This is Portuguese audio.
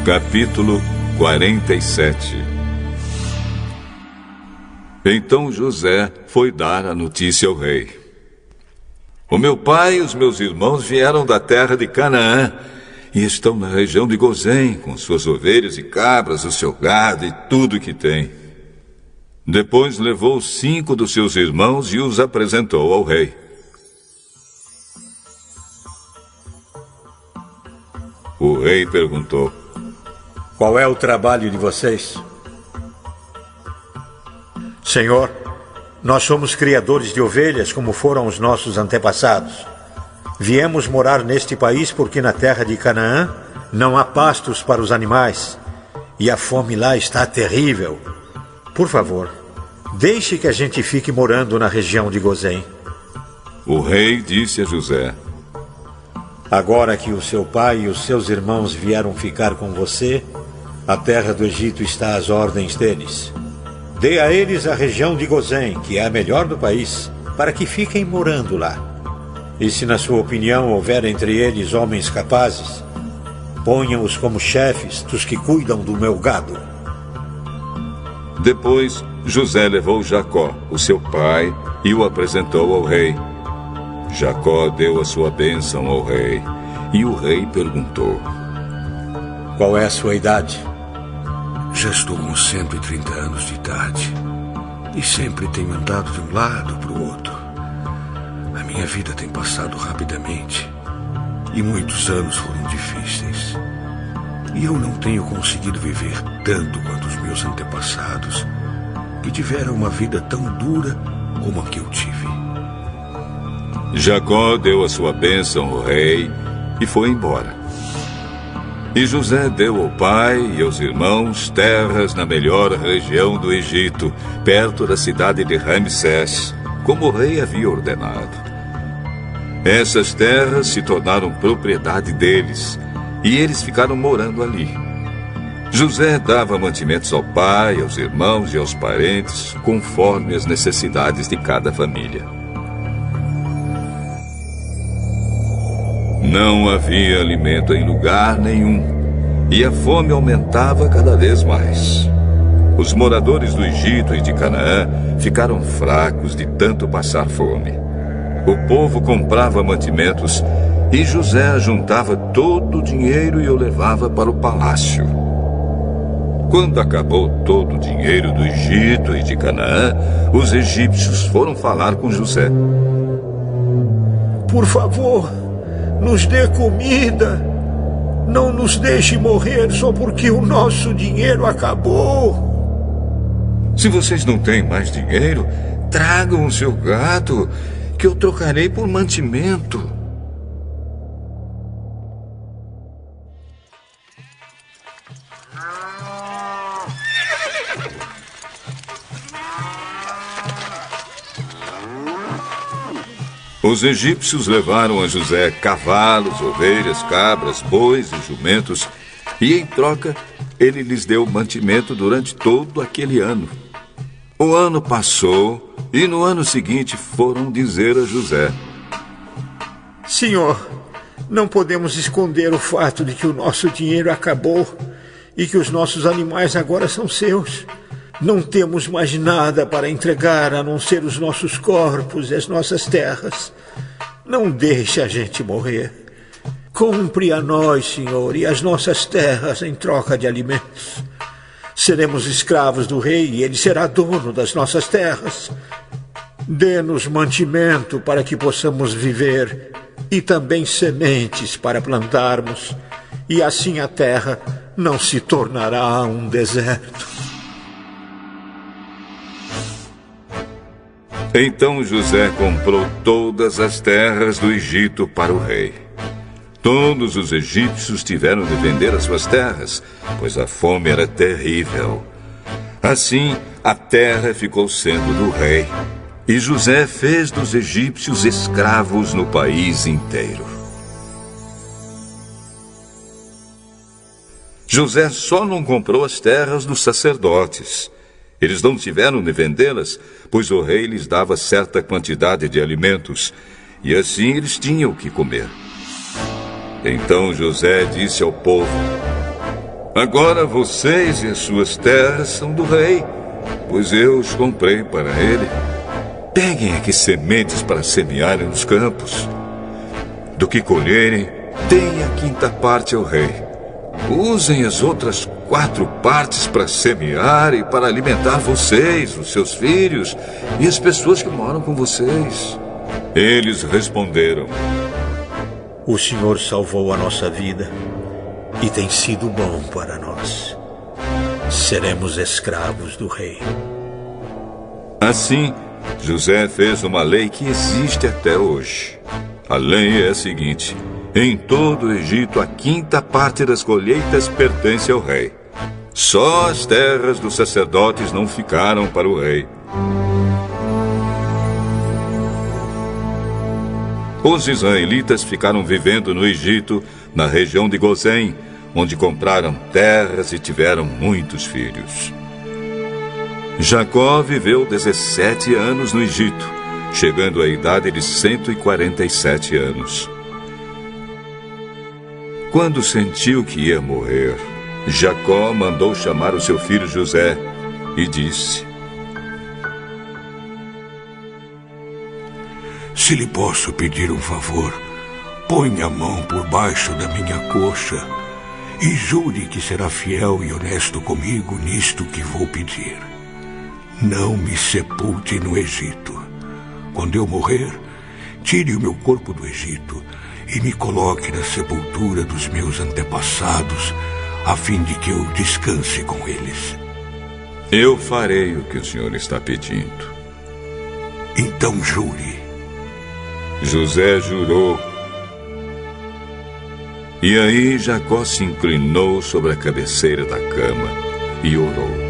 Capítulo 47. Então José foi dar a notícia ao rei. O meu pai e os meus irmãos vieram da terra de Canaã e estão na região de Gozém, com suas ovelhas e cabras, o seu gado e tudo que tem. Depois levou 5 dos seus irmãos e os apresentou ao rei. O rei perguntou: qual é o trabalho de vocês? Senhor, nós somos criadores de ovelhas, como foram os nossos antepassados. Viemos morar neste país porque na terra de Canaã não há pastos para os animais e a fome lá está terrível. Por favor, deixe que a gente fique morando na região de Gozém. O rei disse a José: agora que o seu pai e os seus irmãos vieram ficar com você, a terra do Egito está às ordens deles. Dê a eles a região de Gozém, que é a melhor do país, para que fiquem morando lá. E se na sua opinião houver entre eles homens capazes, ponham-os como chefes dos que cuidam do meu gado. Depois José levou Jacó, o seu pai, e o apresentou ao rei. Jacó deu a sua bênção ao rei, e o rei perguntou: qual é a sua idade? Já estou com 130 anos de idade, e sempre tenho andado de um lado para o outro. A minha vida tem passado rapidamente, e muitos anos foram difíceis. E eu não tenho conseguido viver tanto quanto os meus antepassados, que tiveram uma vida tão dura como a que eu tive. Jacó deu a sua bênção ao rei e foi embora. E José deu ao pai e aos irmãos terras na melhor região do Egito, perto da cidade de Ramsés, como o rei havia ordenado. Essas terras se tornaram propriedade deles, e eles ficaram morando ali. José dava mantimentos ao pai, aos irmãos e aos parentes, conforme as necessidades de cada família. Não havia alimento em lugar nenhum, e a fome aumentava cada vez mais. Os moradores do Egito e de Canaã ficaram fracos de tanto passar fome. O povo comprava mantimentos e José juntava todo o dinheiro e o levava para o palácio. Quando acabou todo o dinheiro do Egito e de Canaã, os egípcios foram falar com José. Por favor, nos dê comida. Não nos deixe morrer só porque o nosso dinheiro acabou. Se vocês não têm mais dinheiro, tragam o seu gado, que eu trocarei por mantimento. Os egípcios levaram a José cavalos, ovelhas, cabras, bois e jumentos, e em troca ele lhes deu mantimento durante todo aquele ano. O ano passou e no ano seguinte foram dizer a José: Senhor, não podemos esconder o fato de que o nosso dinheiro acabou e que os nossos animais agora são seus. Não temos mais nada para entregar a não ser os nossos corpos e as nossas terras. Não deixe a gente morrer. Compre a nós, Senhor, e as nossas terras em troca de alimentos. Seremos escravos do rei e ele será dono das nossas terras. Dê-nos mantimento para que possamos viver e também sementes para plantarmos, e assim a terra não se tornará um deserto. Então José comprou todas as terras do Egito para o rei. Todos os egípcios tiveram de vender as suas terras, pois a fome era terrível. Assim, a terra ficou sendo do rei, e José fez dos egípcios escravos no país inteiro. José só não comprou as terras dos sacerdotes. Eles não tiveram de vendê-las, pois o rei lhes dava certa quantidade de alimentos, e assim eles tinham o que comer. Então José disse ao povo: Agora vocês e as suas terras são do rei, pois eu os comprei para ele. Peguem aqui sementes para semearem nos campos. Do que colherem, deem a quinta parte ao rei. Usem as outras 4 partes para semear e para alimentar vocês, os seus filhos e as pessoas que moram com vocês. Eles responderam: O Senhor salvou a nossa vida e tem sido bom para nós. Seremos escravos do rei. Assim, José fez uma lei que existe até hoje. A lei é a seguinte: em todo o Egito, a quinta parte das colheitas pertence ao rei. Só as terras dos sacerdotes não ficaram para o rei. Os israelitas ficaram vivendo no Egito, na região de Gozém, onde compraram terras e tiveram muitos filhos. Jacó viveu 17 anos no Egito, chegando à idade de 147 anos. Quando sentiu que ia morrer, Jacó mandou chamar o seu filho José e disse: Se lhe posso pedir um favor, ponha a mão por baixo da minha coxa e jure que será fiel e honesto comigo nisto que vou pedir. Não me sepulte no Egito. Quando eu morrer, tire o meu corpo do Egito e me coloque na sepultura dos meus antepassados, a fim de que eu descanse com eles. Eu farei o que o senhor está pedindo. Então jure. José jurou. E aí Jacó se inclinou sobre a cabeceira da cama e orou: